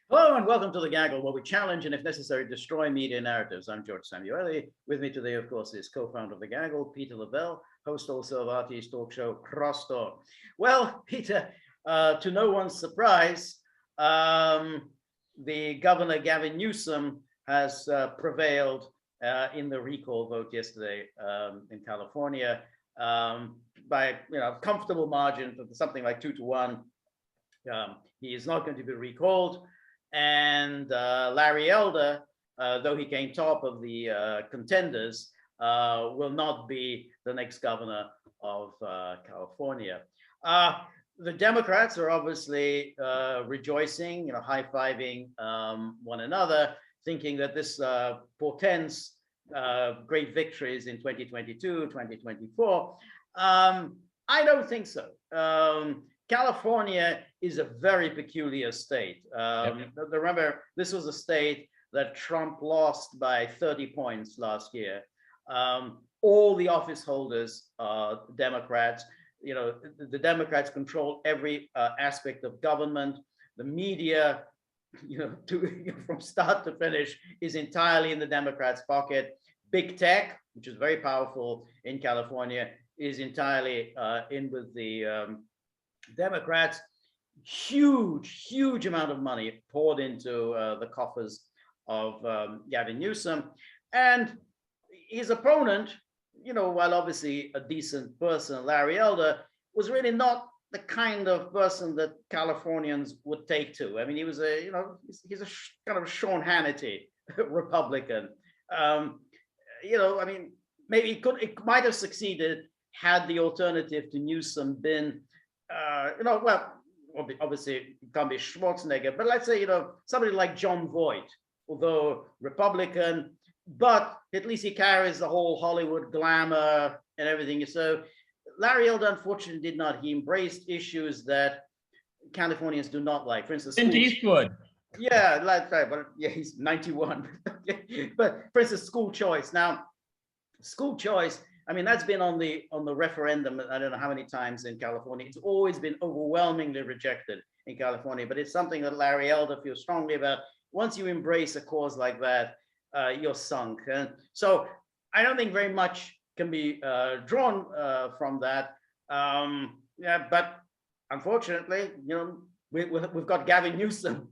Hello and welcome to The Gaggle, where we challenge and, if necessary, destroy media narratives. I'm George Szamuely. With me today, of course, is co-founder of The Gaggle, Peter Lavelle, host also of RT's talk show, Crosstalk. Well, Peter, to no one's surprise, the governor, Gavin Newsom, has prevailed in the recall vote yesterday in California by a comfortable margin of something like 2-1. He is not going to be recalled. And Larry Elder, though he came top of the contenders, will not be the next governor of California. The Democrats are obviously rejoicing, high-fiving one another, thinking that this portends great victories in 2022, 2024. I don't think so. California is a very peculiar state. Remember, this was a state that Trump lost by 30 points last year. All the office holders are Democrats. The Democrats control every aspect of government. The media, from start to finish, is entirely in the Democrats' pocket. Big tech, which is very powerful in California, is entirely in with the Democrats. Huge amount of money poured into the coffers of Gavin Newsom, and his opponent, while obviously a decent person, Larry Elder, was really not the kind of person that Californians would take to. I mean, he was he's a kind of a Sean Hannity Republican. Maybe it might have succeeded had the alternative to Newsom been obviously it can't be Schwarzenegger, but let's say, somebody like John Voight, although Republican, but at least he carries the whole Hollywood glamour and everything. So Larry Elder, unfortunately, did not. He embraced issues that Californians do not like. For instance, Eastwood. Yeah, that's right. But yeah, he's 91. But for instance, school choice. Now, school choice, I mean, that's been on the referendum, I don't know how many times in California. It's always been overwhelmingly rejected in California, but it's something that Larry Elder feels strongly about. Once you embrace a cause like that, you're sunk. And so I don't think very much can be drawn from that. But unfortunately, we've got Gavin Newsom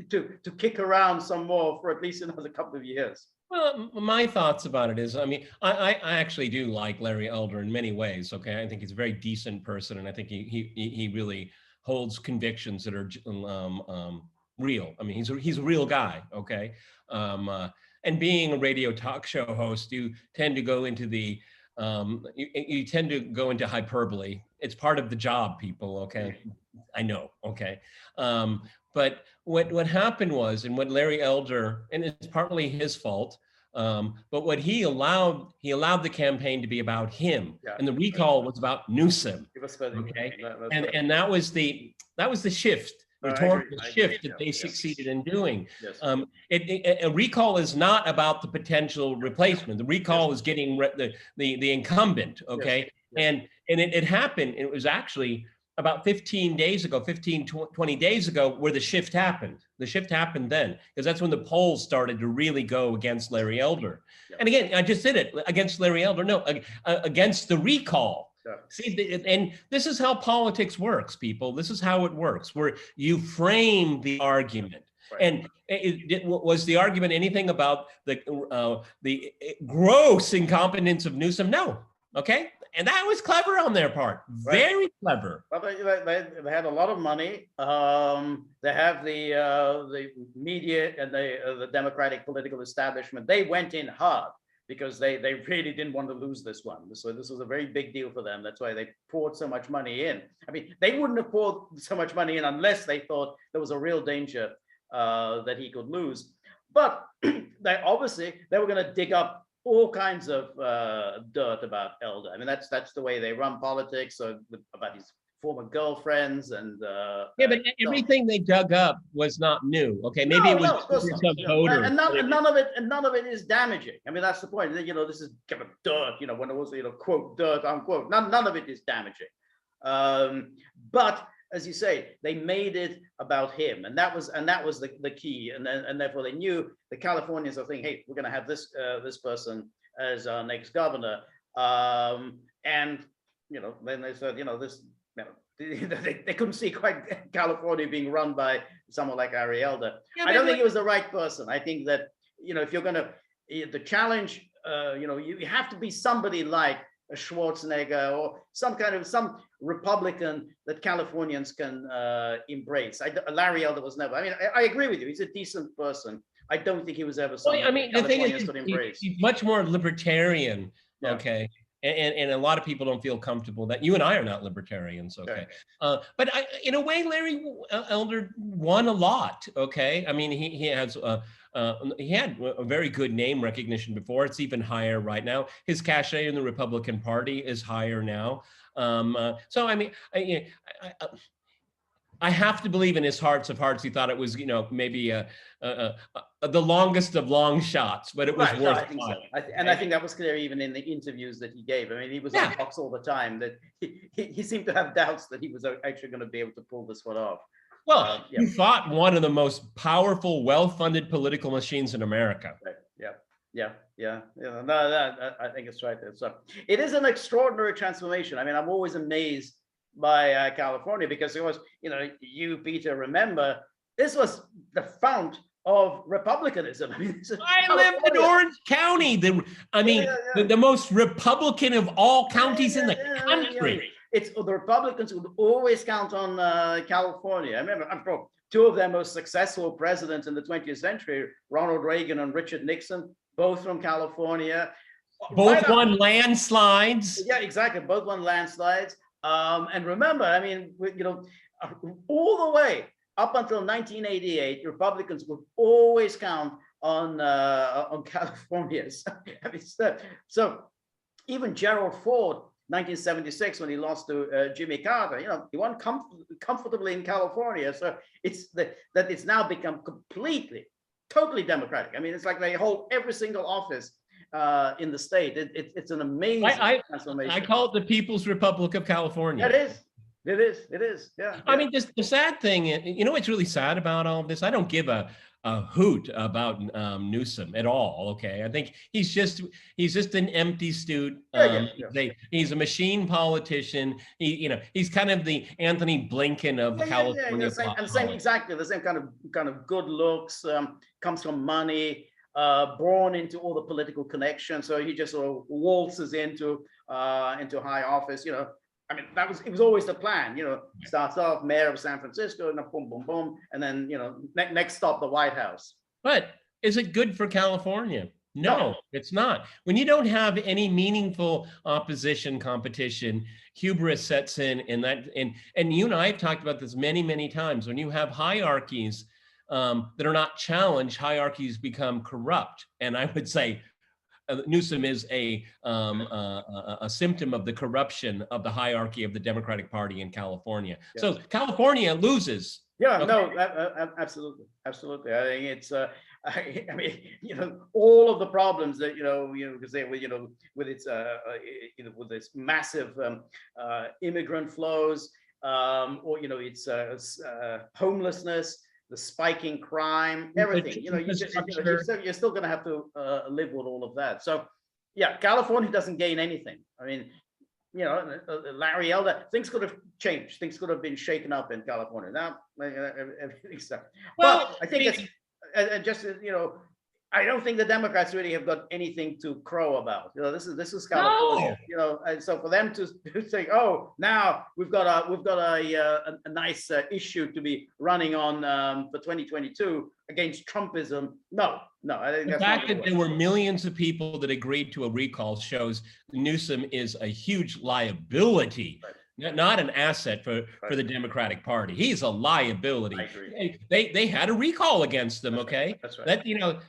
to kick around some more for at least another couple of years. Well, my thoughts about it is, I mean, I actually do like Larry Elder in many ways. Okay, I think he's a very decent person, and I think he really holds convictions that are real. I mean, he's a real guy. Okay, and being a radio talk show host, you tend to go into the you tend to go into hyperbole. It's part of the job, people. Okay, I know. Okay. But what happened was, and what Larry Elder, and it's partly his fault, but what he allowed the campaign to be about him, and the recall was about Newsom. Okay, and that was the shift, rhetorical shift that they succeeded in doing. Yes. A recall is not about the potential replacement. The recall is getting the incumbent. Okay, and it happened. It was actually about 15 days ago, 20 days ago, where the shift happened. The shift happened then, because that's when the polls started to really go against Larry Elder. Yeah. And again, I just did it against Larry Elder. No, against the recall. Yeah. See, and this is how politics works, people. This is how it works, where you frame the argument. Right. And was the argument anything about the gross incompetence of Newsom? No. Okay. And that was clever on their part, very clever. Well, they had a lot of money. They have the media and the Democratic political establishment. They went in hard because they really didn't want to lose this one. So this was a very big deal for them. That's why they poured so much money in. I mean, they wouldn't have poured so much money in unless they thought there was a real danger that he could lose. But they were going to dig up all kinds of dirt about Elder. I mean, that's the way they run politics. So about his former girlfriends and but everything they dug up was not new. Okay, maybe it was some voter. And none of it is damaging. I mean, that's the point. This is kind of dirt. When it was quote dirt unquote. None of it is damaging. But as you say, they made it about him, and that was the key, and therefore they knew the Californians are thinking, hey, we're going to have this person as our next governor, and then they said, this, they couldn't see quite California being run by someone like Arielda. Yeah, I don't think he was the right person. I think that if you're going to the challenge, you have to be somebody like a Schwarzenegger or some Republican that Californians can embrace. Larry Elder was never. I mean, I agree with you. He's a decent person. I don't think he was ever someone that Californians could embrace. He's much more libertarian. Yeah. Okay. And a lot of people don't feel comfortable that you and I are not libertarians. Okay. But in a way, Larry Elder won a lot. Okay. I mean, he had a very good name recognition before. It's even higher right now. His cachet in the Republican Party is higher now. So, I mean, I have to believe in his hearts of hearts, he thought it was, maybe the longest of long shots, but it was worth it. So. I think that was clear even in the interviews that he gave. I mean, he was on Fox all the time, that he seemed to have doubts that he was actually going to be able to pull this one off. Well, you fought one of the most powerful, well-funded political machines in America. Right. Yeah. No, I think it's right there. So it is an extraordinary transformation. I mean, I'm always amazed by California, because it was, you, Peter, remember, this was the fount of republicanism. I mean, I lived in Orange County, the most Republican of all counties in the country. It's the Republicans would always count on California. I remember, I'm sure, two of their most successful presidents in the 20th century, Ronald Reagan and Richard Nixon, both from California. Both won landslides. Yeah, exactly. Both won landslides. And remember, I mean, all the way up until 1988, Republicans would always count on California. So even Gerald Ford, 1976, when he lost to Jimmy Carter, he won comfortably in California. So it's that it's now become totally democratic. I mean, it's like they hold every single office in the state. It's an amazing transformation. I call it the People's Republic of California. It is. Yeah. I mean, the sad thing, what's really sad about all of this? I don't give a hoot about Newsom at all. Okay, I think he's just an empty stewed. He's a machine politician. He's kind of the Anthony Blinken of California. Exactly the same kind of good looks. Comes from money. Born into all the political connections, so he just sort of waltzes into high office. I mean, it was always the plan. Starts off mayor of San Francisco, and boom, boom, boom, and then next stop the White House. But is it good for California? No, it's not. When you don't have any meaningful opposition competition, hubris sets in, and you and I have talked about this many, many times. When you have hierarchies that are not challenged, hierarchies become corrupt. And I would say Newsom is a symptom of the corruption of the hierarchy of the Democratic Party in California. Yes. So California loses. Yeah, okay. Absolutely. I think it's, I mean, all of the problems that, with its, with its massive immigrant flows, or, its homelessness, the spiking crime, everything, you're still going to have to live with all of that. So, yeah, California doesn't gain anything. I mean, Larry Elder, things could have changed. Things could have been shaken up in California. Now, everything's stuff. Well, but I think it's just, I don't think the Democrats really have got anything to crow about. This is California. No. And so for them to say, "Oh, now we've got a nice issue to be running on for 2022 against Trumpism," no. I think the fact that there were millions of people that agreed to a recall shows Newsom is a huge liability. Right. Not an asset for the Democratic Party. He's a liability. I agree. They had a recall against them. Okay, that's right. That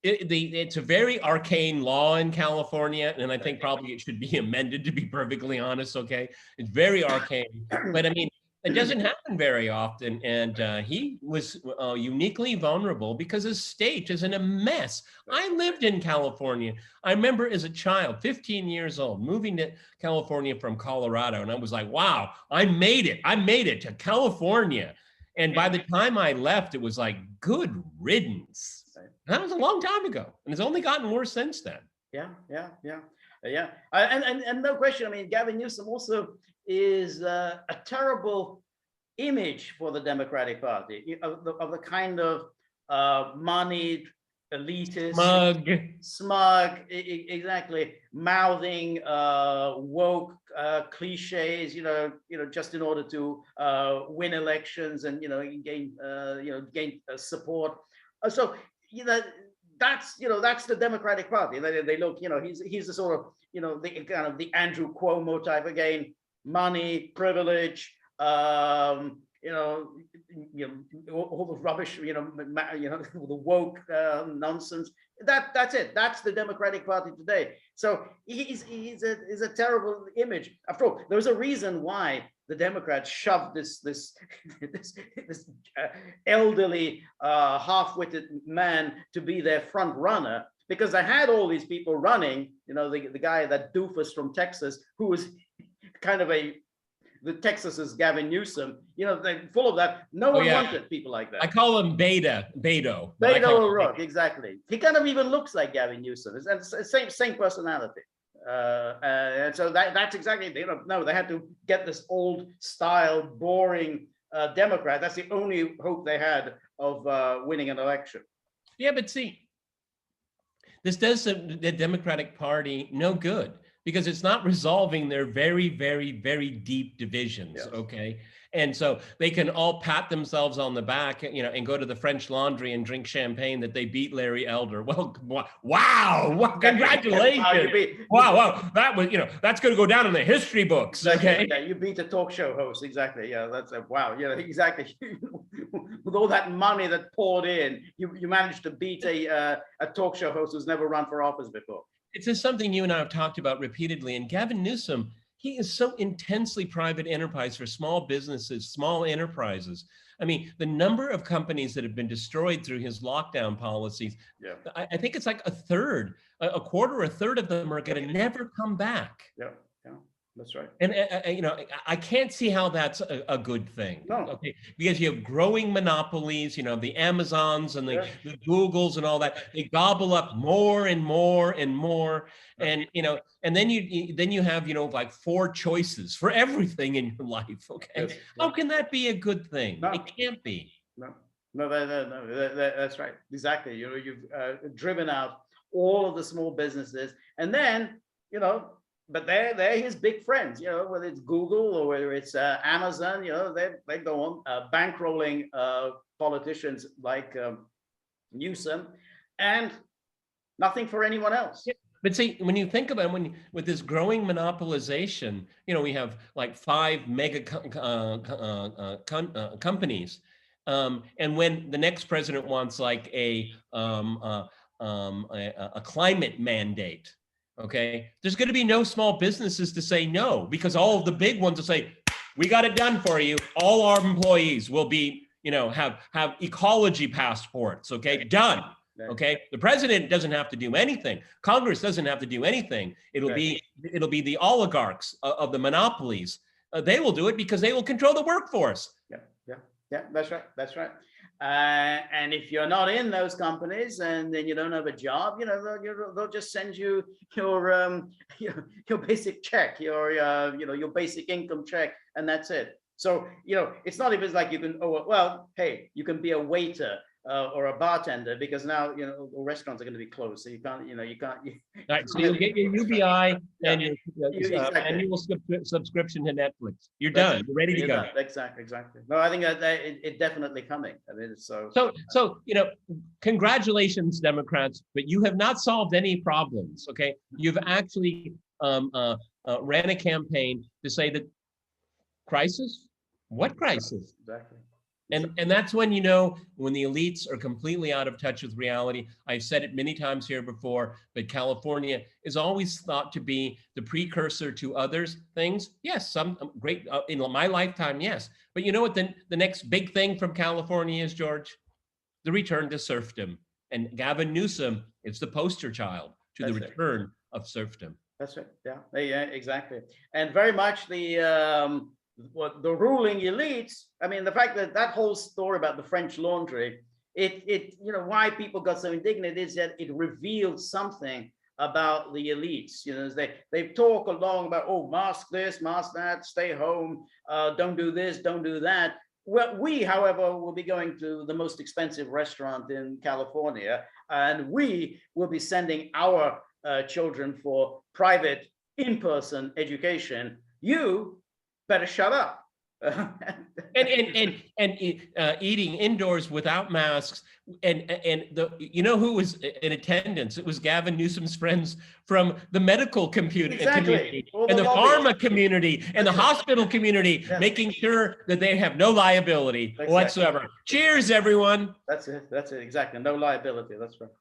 it's a very arcane law in California, and I think probably it should be amended, to be perfectly honest. Okay, it's very arcane. But I mean, It doesn't happen very often, and he was uniquely vulnerable because his state is in a mess. I lived in California. I remember as a child, 15 years old, moving to California from Colorado, and I was like, wow, I made it. I made it to California. And by the time I left, it was like, good riddance. That was a long time ago, and it's only gotten worse since then. Yeah. And no question. I mean, Gavin Newsom also is a terrible image for the Democratic Party of the kind of moneyed elitist, smug, exactly, mouthing woke cliches, just in order to win elections and gain support. So that's the Democratic Party. They look, he's the sort of the kind of the Andrew Cuomo type again, money, privilege, all the rubbish, the woke nonsense. That's it. That's the Democratic Party today. So he's a terrible image. After all, there's a reason why the Democrats shoved this elderly, half-witted man to be their front runner, because they had all these people running. The guy, that doofus from Texas, who was kind of the Texas's Gavin Newsom, they're full of that. No one wanted people like that. I call him Beto. Beto O'Rourke, exactly. He kind of even looks like Gavin Newsom. It's the same personality. And so that's exactly, they had to get this old style, boring Democrat. That's the only hope they had of winning an election. Yeah, but see, this does the Democratic Party no good, because it's not resolving their very, very, very deep divisions. Yes. Okay. And so they can all pat themselves on the back, and go to the French Laundry and drink champagne that they beat Larry Elder. Well, wow, congratulations. Wow. That was, that's going to go down in the history books. Okay. Yeah, you beat a talk show host. Exactly. Yeah, that's wow. Exactly. With all that money that poured in, you managed to beat a talk show host who's never run for office before. It's just something you and I have talked about repeatedly. And Gavin Newsom, he is so intensely private enterprise for small businesses, small enterprises. I mean, the number of companies that have been destroyed through his lockdown policies, I think it's like a third of them are going to never come back. Yeah, that's right. And I can't see how that's a good thing. No. Okay, because you have growing monopolies. The Amazons and the Googles and all that. They gobble up more and more and more, and then you have like 4 choices for everything in your life. Okay, yes. How can that be a good thing? No. It can't be. No, that's right. Exactly. You've driven out all of the small businesses, and then but they're his big friends, whether it's Google or whether it's Amazon, they go on bankrolling politicians like Newsom, and nothing for anyone else. Yeah. But see, when you think about it, with this growing monopolization, we have like 5 mega companies, and when the next president wants like a climate mandate. Okay, there's going to be no small businesses to say no, because all of the big ones will say, we got it done for you. All our employees will be, have ecology passports. Okay, done. Okay, the president doesn't have to do anything. Congress doesn't have to do anything. It'll be the oligarchs of the monopolies. They will do it because they will control the workforce. Yeah, that's right. And if you're not in those companies and then you don't have a job, they'll just send you your basic check, your basic income check, and that's it. So it's not even like you can hey, you can be a waiter or a bartender, because now restaurants are going to be closed, so you can't. Right, so you'll get your UBI and your annual subscription to Netflix. You're done. You're ready to go. Exactly. No, I think that it's definitely coming. I mean, so congratulations, Democrats, but you have not solved any problems. Okay, you've actually ran a campaign to say that crisis. What crisis? Exactly. And that's when, you know, when the elites are completely out of touch with reality. I've said it many times here before, but California is always thought to be the precursor to others things. Yes, some great in my lifetime, yes. But you know what the next big thing from California is, George? The return to serfdom. And Gavin Newsom is the poster child to the return of serfdom. That's right. Yeah, yeah, exactly. And very much what the ruling elites. I mean, the fact that that whole story about the French Laundry, you know, why people got so indignant is that it revealed something about the elites. You know, they talk along about, oh, mask this, mask that, stay home, don't do this, don't do that. Well, we, however, will be going to the most expensive restaurant in California, and we will be sending our children for private in-person education. You better shut up. and eating indoors without masks, and you know who was in attendance? It was Gavin Newsom's friends from the medical community and the pharma community and the hospital community, making sure that they have no liability whatsoever. Cheers, everyone. That's it. That's it. Exactly. No liability. That's right.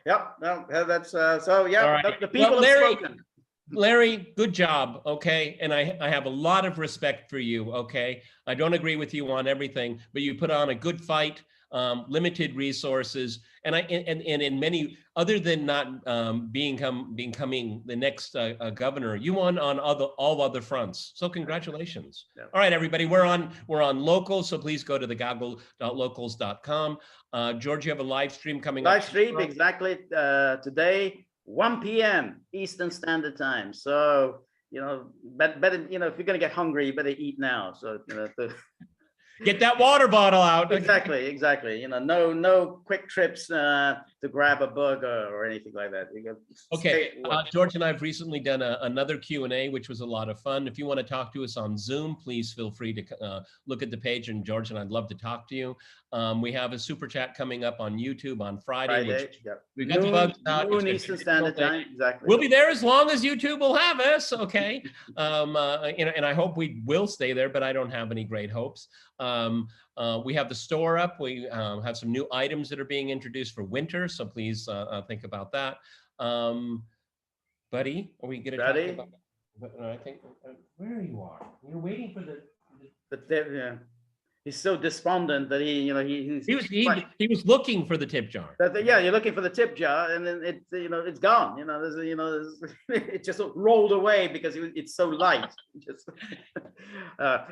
Yep. No, that's so. Yeah. Right. The people have spoken. Larry, good job, okay? And I have a lot of respect for you, okay? I don't agree with you on everything, but you put on a good fight, limited resources, and in many, other than not becoming the next governor, you won on all other fronts. So congratulations. Yeah. All right, everybody, we're on Locals, so please go to thegaggle.locals.com. George, you have a live stream coming up. Live stream, exactly, today. 1 p.m. Eastern Standard Time. So, you know, better, you know, if you're going to get hungry, you better eat now. So, you know, get that water bottle out. Exactly. You know, no quick trips to grab a burger or anything like that. Okay, George and I have recently done another Q&A, which was a lot of fun. If you want to talk to us on Zoom, please feel free to look at the page, and George and I'd love to talk to you. We have a super chat coming up on YouTube on Friday. Which we've got the bugs out. Noon Eastern Standard Time. Exactly. We'll be there as long as YouTube will have us. Okay. You know, and I hope we will stay there, but I don't have any great hopes. We have the store up. We have some new items that are being introduced for winter, so please think about that. Buddy, are we going to talk about? I think where you are. You're waiting for the. Yeah. He's so despondent that he was looking for the tip jar. Yeah, you're looking for the tip jar, and then it's gone. You know, it just rolled away because it's so light.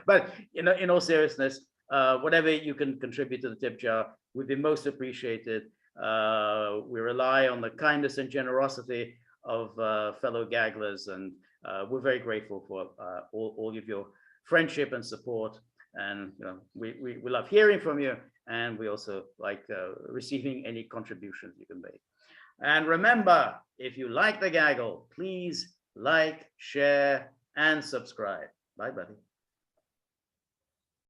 But you know, in all seriousness, whatever you can contribute to the tip jar would be most appreciated. We rely on the kindness and generosity of fellow gagglers, and we're very grateful for all of your friendship and support. And you know, we love hearing from you, and we also like receiving any contributions you can make. And remember, if you like the Gaggle, please like, share, and subscribe. Bye, buddy.